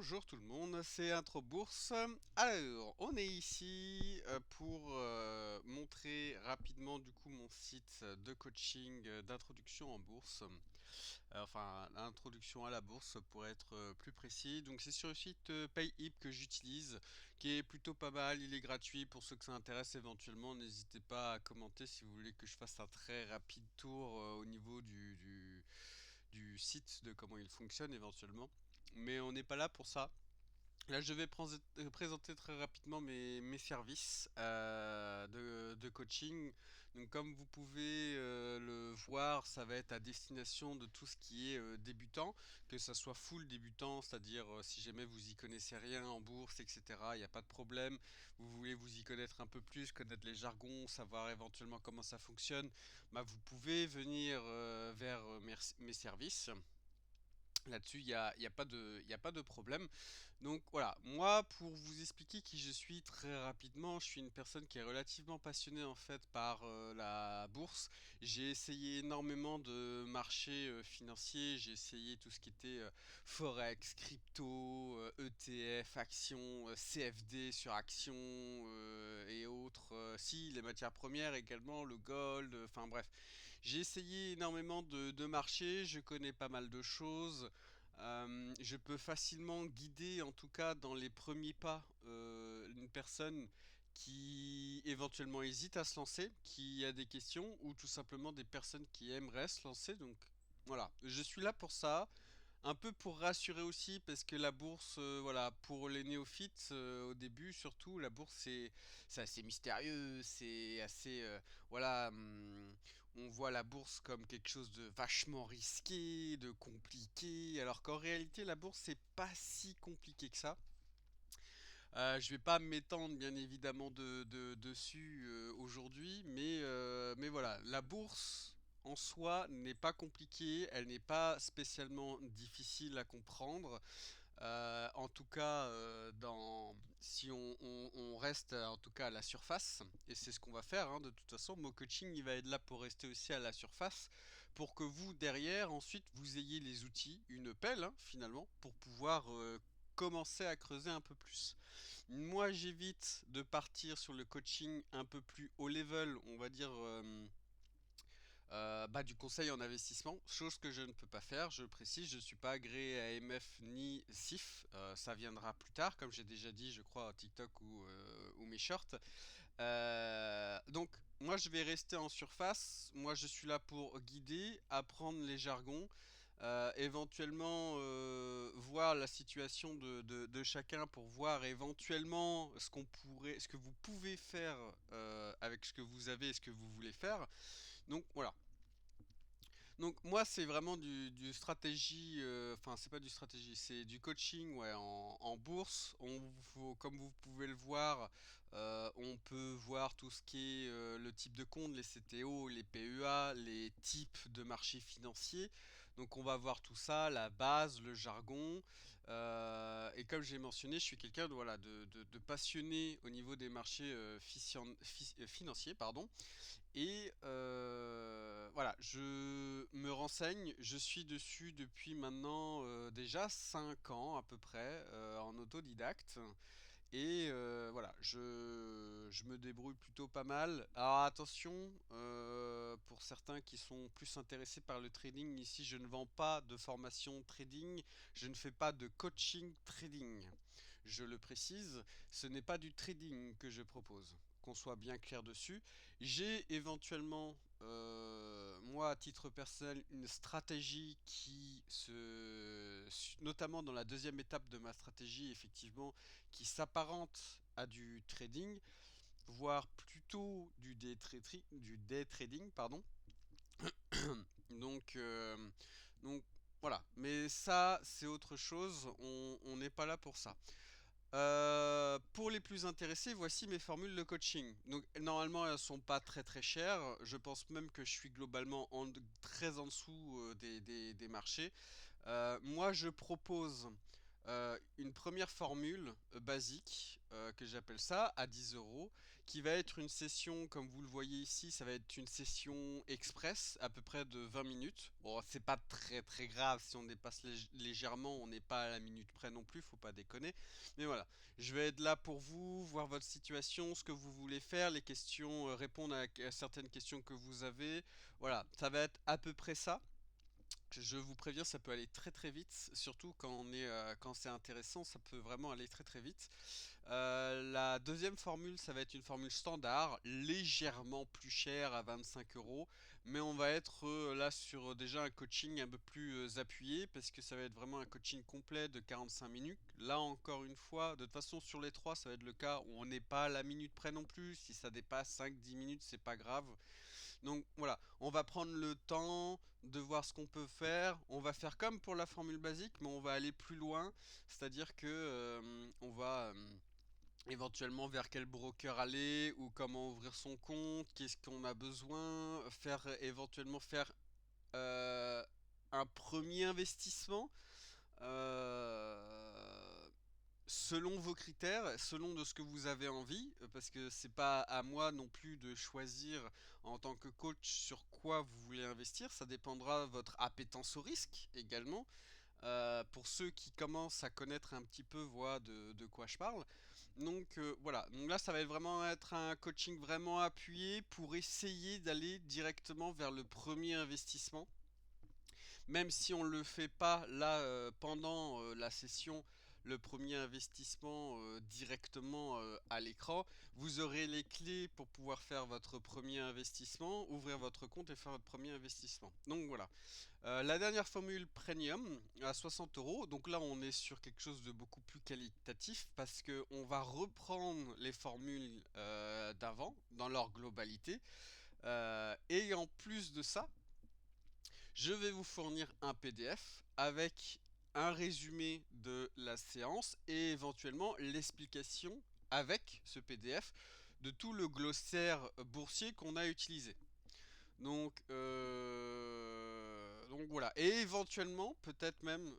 Bonjour tout le monde, c'est Intro Bourse. Alors, on est ici pour montrer rapidement du coup mon site de coaching d'introduction en bourse. Enfin, l'introduction à la bourse pour être plus précis. Donc c'est sur le site PayHip que j'utilise, qui est plutôt pas mal. Il est gratuit pour ceux que ça intéresse éventuellement. N'hésitez pas à commenter si vous voulez que je fasse un très rapide tour au niveau du site, de comment il fonctionne éventuellement. Mais on n'est pas là pour ça. Là, je vais présenter très rapidement mes services de coaching. Donc, comme vous pouvez le voir, ça va être à destination de tout ce qui est débutant, que ça soit full débutant, c'est-à-dire si jamais vous y connaissez rien en bourse, etc., il n'y a pas de problème. Vous voulez vous y connaître un peu plus, connaître les jargons, savoir éventuellement comment ça fonctionne, bah, vous pouvez venir vers mes services. Là-dessus, il y a pas de problème. Donc voilà, moi pour vous expliquer qui je suis très rapidement, je suis une personne qui est relativement passionnée en fait par la bourse. J'ai essayé énormément de marchés financiers, j'ai essayé tout ce qui était forex, crypto, ETF, actions, CFD sur actions et autres. Si, les matières premières également, le gold, enfin bref. J'ai essayé énormément de marchés, je connais pas mal de choses. Je peux facilement guider, en tout cas dans les premiers pas, une personne qui éventuellement hésite à se lancer, qui a des questions, ou tout simplement des personnes qui aimeraient se lancer. Donc voilà, je suis là pour ça. Un peu pour rassurer aussi, parce que la bourse, voilà, pour les néophytes, au début surtout, la bourse c'est assez mystérieux, c'est assez, voilà, on voit la bourse comme quelque chose de vachement risqué, de compliqué, alors qu'en réalité la bourse c'est pas si compliqué que ça. Je vais pas m'étendre bien évidemment dessus aujourd'hui, mais voilà, la bourse en soi n'est pas compliquée, elle n'est pas spécialement difficile à comprendre. En tout cas, si on reste en tout cas à la surface, et c'est ce qu'on va faire, hein, de toute façon, mon coaching il va être là pour rester aussi à la surface, pour que vous derrière ensuite vous ayez les outils, une pelle hein, finalement, pour pouvoir commencer à creuser un peu plus. Moi, j'évite de partir sur le coaching un peu plus haut level, on va dire. Bah, du conseil en investissement, chose que je ne peux pas faire, je précise, je ne suis pas agréé à AMF ni SIF, ça viendra plus tard, comme j'ai déjà dit, je crois, à TikTok ou mes shorts. Donc, moi, je vais rester en surface, moi, je suis là pour guider, apprendre les jargons, éventuellement voir la situation de chacun pour voir éventuellement ce que vous pouvez faire avec ce que vous avez et ce que vous voulez faire. Donc voilà, donc moi c'est vraiment du stratégie, enfin c'est pas du stratégie, c'est du coaching ouais, en bourse. Comme vous pouvez le voir, on peut voir tout ce qui est le type de compte, les CTO, les PEA, les types de marchés financiers. Donc on va voir tout ça, la base, le jargon. Et comme j'ai mentionné, je suis quelqu'un de, voilà, de passionné au niveau des marchés financiers, pardon. Et voilà, je me renseigne, je suis dessus depuis maintenant déjà 5 ans à peu près en autodidacte. Et voilà, je me débrouille plutôt pas mal. Alors attention, pour certains qui sont plus intéressés par le trading, ici je ne vends pas de formation trading, je ne fais pas de coaching trading. Je le précise, ce n'est pas du trading que je propose, qu'on soit bien clair dessus. J'ai éventuellement, moi à titre personnel, une stratégie notamment dans la deuxième étape de ma stratégie, effectivement, qui s'apparente à du trading, voire plutôt du day trading, pardon. Donc, euh, donc voilà, mais ça c'est autre chose, on n'est pas là pour ça. Pour les plus intéressés, voici mes formules de coaching. Donc normalement elles sont pas très très chères. Je pense même que je suis globalement très en dessous des marchés. Moi je propose une première formule basique, que j'appelle ça, à 10 euros, qui va être une session, comme vous le voyez ici, ça va être une session express, à peu près de 20 minutes. Bon, c'est pas très très grave si on dépasse légèrement, on n'est pas à la minute près non plus, faut pas déconner. Mais voilà, je vais être là pour vous, voir votre situation, ce que vous voulez faire, les questions, répondre à certaines questions que vous avez. Voilà, ça va être à peu près ça. Je vous préviens, ça peut aller très très vite, surtout quand c'est intéressant, ça peut vraiment aller très très vite. La deuxième formule, ça va être une formule standard, légèrement plus chère à 25 euros, mais on va être là sur déjà un coaching un peu plus appuyé, parce que ça va être vraiment un coaching complet de 45 minutes. Là encore une fois, de toute façon sur les trois, ça va être le cas où on n'est pas à la minute près non plus. Si ça dépasse 5-10 minutes, c'est pas grave. Donc voilà, on va prendre le temps de voir ce qu'on peut faire. On va faire comme pour la formule basique, mais on va aller plus loin. C'est-à-dire que on va éventuellement vers quel broker aller ou comment ouvrir son compte, qu'est-ce qu'on a besoin, faire éventuellement faire euh, un premier investissement. euh, Selon vos critères, selon de ce que vous avez envie, parce que c'est pas à moi non plus de choisir en tant que coach sur quoi vous voulez investir, ça dépendra de votre appétence au risque également. Pour ceux qui commencent à connaître un petit peu, voient de quoi je parle. Donc voilà, donc là ça va vraiment être un coaching vraiment appuyé pour essayer d'aller directement vers le premier investissement. Même si on ne le fait pas là pendant la session, le premier investissement directement à l'écran, vous aurez les clés pour pouvoir faire votre premier investissement, ouvrir votre compte et faire votre premier investissement. Donc voilà. La dernière formule premium à 60 euros. Donc là, on est sur quelque chose de beaucoup plus qualitatif parce que on va reprendre les formules d'avant dans leur globalité. Et en plus de ça, je vais vous fournir un PDF avec un résumé de la séance et éventuellement l'explication avec ce PDF de tout le glossaire boursier qu'on a utilisé. Donc voilà. Et éventuellement, peut-être même,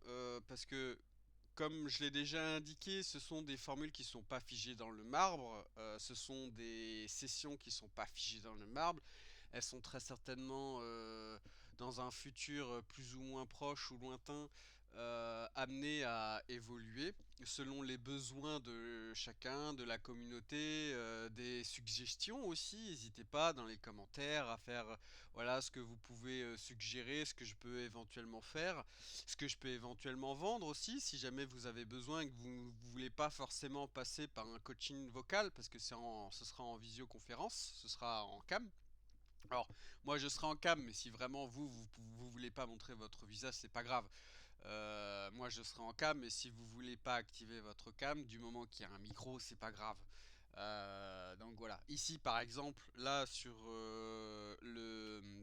parce que comme je l'ai déjà indiqué, ce sont des formules qui ne sont pas figées dans le marbre, ce sont des sessions qui ne sont pas figées dans le marbre. Elles sont très certainement dans un futur plus ou moins proche ou lointain amenées à évoluer selon les besoins de chacun, de la communauté, des suggestions aussi. N'hésitez pas dans les commentaires à faire voilà ce que vous pouvez suggérer, ce que je peux éventuellement faire, ce que je peux éventuellement vendre aussi si jamais vous avez besoin et que vous ne voulez pas forcément passer par un coaching vocal parce que ce sera en visioconférence, ce sera en cam. Alors, moi je serai en cam, mais si vraiment vous voulez pas montrer votre visage, c'est pas grave. Moi je serai en cam, mais si vous voulez pas activer votre cam, du moment qu'il y a un micro, c'est pas grave. Donc voilà. Ici par exemple, là sur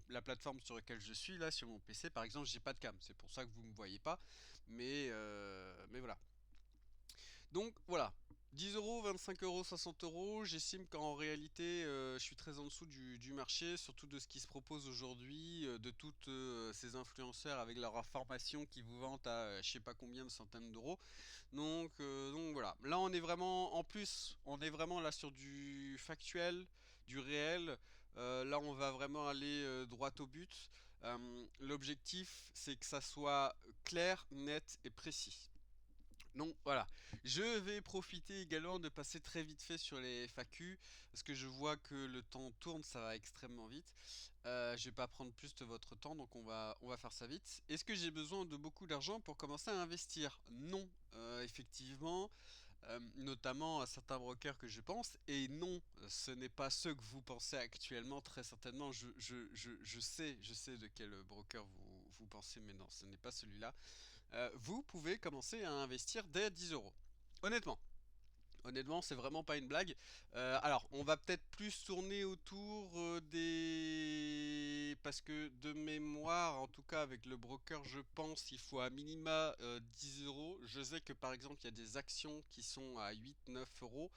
la plateforme sur laquelle je suis, là sur mon PC par exemple, j'ai pas de cam. C'est pour ça que vous me voyez pas. Mais voilà. Donc voilà, 10 euros, 25 euros, 60 euros, j'estime qu'en réalité je suis très en dessous du marché, surtout de ce qui se propose aujourd'hui, de toutes ces influenceurs avec leur information qui vous vantent à je sais pas combien de centaines d'euros. Donc voilà, là on est vraiment, en plus on est vraiment là sur du factuel, du réel. Là on va vraiment aller droit au but. L'objectif c'est que ça soit clair, net et précis. Donc voilà, je vais profiter également de passer très vite fait sur les FAQ parce que je vois que le temps tourne, ça va extrêmement vite. Je vais pas prendre plus de votre temps, donc on va faire ça vite. Est-ce que j'ai besoin de beaucoup d'argent pour commencer à investir? Non, effectivement, notamment à certains brokers que je pense, et non, ce n'est pas ceux que vous pensez actuellement, très certainement. Je sais de quel broker vous pensez, mais non, ce n'est pas celui-là. Vous pouvez commencer à investir dès 10 euros. Honnêtement. Honnêtement, c'est vraiment pas une blague. Alors, on va peut-être plus tourner autour des... parce que de mémoire, en tout cas avec le broker, je pense il faut à minima 10 euros. Je sais que par exemple il y a des actions qui sont à 8-9 euros.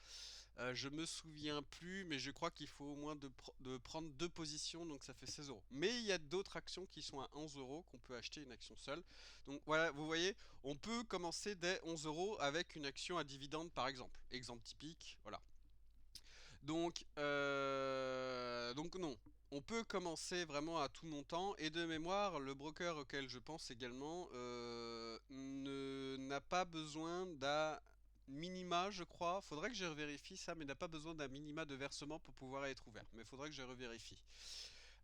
Je me souviens plus, mais je crois qu'il faut au moins de prendre deux positions, donc ça fait 16 euros. Mais il y a d'autres actions qui sont à 11 euros qu'on peut acheter une action seule. Donc voilà, vous voyez, on peut commencer dès 11 euros avec une action à dividende par exemple. Exemple typique, voilà. Donc non, on peut commencer vraiment à tout montant et de mémoire, le broker auquel je pense également n'a pas besoin d'un minima, je crois. Faudrait que je revérifie ça, mais n'a pas besoin d'un minima de versement pour pouvoir être ouvert. Mais faudrait que je revérifie.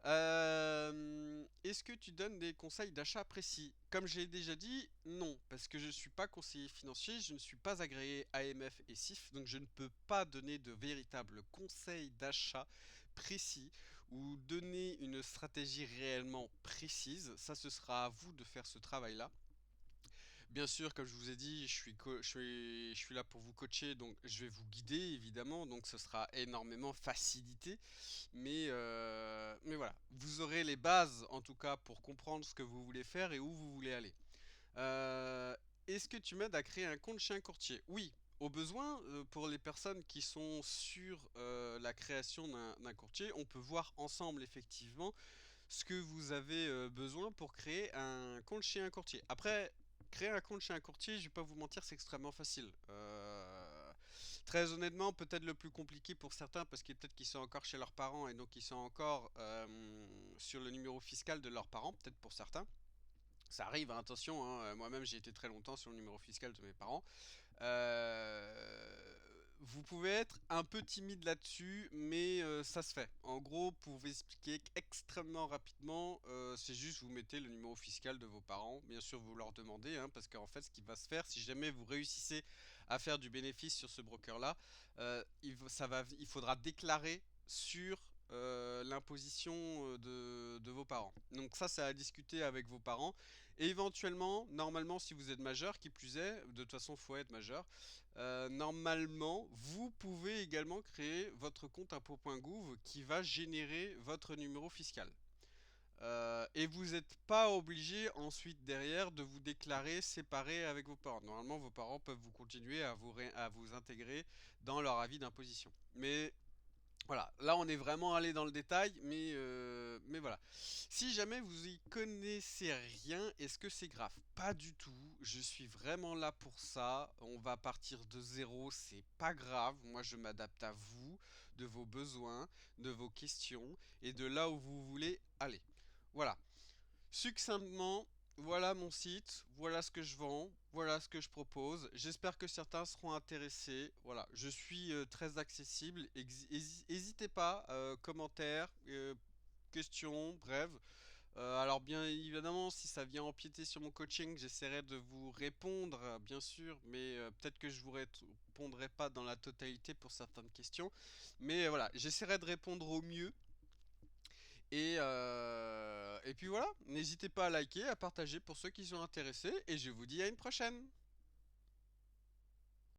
Est-ce que tu donnes des conseils d'achat précis? Comme j'ai déjà dit, non, parce que je ne suis pas conseiller financier, je ne suis pas agréé AMF et CIF, donc je ne peux pas donner de véritables conseils d'achat précis ou donner une stratégie réellement précise. Ça, ce sera à vous de faire ce travail-là. Bien sûr, comme je vous ai dit, je suis là pour vous coacher, donc je vais vous guider évidemment, donc ce sera énormément facilité. Mais voilà, vous aurez les bases en tout cas pour comprendre ce que vous voulez faire et où vous voulez aller. Euh, Est-ce que tu m'aides à créer un compte chez un courtier? Oui, au besoin, pour les personnes qui sont sur la création d'un courtier, on peut voir ensemble effectivement ce que vous avez besoin pour créer un compte chez un courtier. Après, créer un compte chez un courtier, je vais pas vous mentir, c'est extrêmement facile. Très honnêtement, peut-être le plus compliqué pour certains, parce qu'ils peut-être qu'ils sont encore chez leurs parents et donc ils sont encore sur le numéro fiscal de leurs parents, peut-être pour certains. Ça arrive, hein, attention, hein, moi-même j'ai été très longtemps sur le numéro fiscal de mes parents. Vous pouvez être un peu timide là-dessus, mais ça se fait. En gros, pour vous expliquer extrêmement rapidement, c'est juste vous mettez le numéro fiscal de vos parents. Bien sûr, vous leur demandez, hein, parce qu'en fait, ce qui va se faire, si jamais vous réussissez à faire du bénéfice sur ce broker-là, il faudra déclarer sur l'imposition de vos parents. Donc ça, c'est à discuter avec vos parents. Et éventuellement, normalement, si vous êtes majeur, qui plus est, de toute façon, il faut être majeur. Normalement, vous pouvez également créer votre compte impôt.gouv qui va générer votre numéro fiscal. Et vous n'êtes pas obligé ensuite derrière de vous déclarer séparé avec vos parents. Normalement, vos parents peuvent vous continuer à vous intégrer dans leur avis d'imposition. Mais voilà, là on est vraiment allé dans le détail, mais voilà. Si jamais vous y connaissez rien, est-ce que c'est grave? Pas du tout, je suis vraiment là pour ça. On va partir de zéro, c'est pas grave. Moi je m'adapte à vous, de vos besoins, de vos questions et de là où vous voulez aller. Voilà. Succinctement, voilà mon site, voilà ce que je vends, voilà ce que je propose. J'espère que certains seront intéressés. Voilà, je suis très accessible. N'hésitez pas, commentaires, questions, bref. Alors bien évidemment, si ça vient empiéter sur mon coaching, j'essaierai de vous répondre, bien sûr, mais peut-être que je vous répondrai pas dans la totalité pour certaines questions. Mais voilà, j'essaierai de répondre au mieux. Et puis voilà, n'hésitez pas à liker, à partager pour ceux qui sont intéressés, et je vous dis à une prochaine.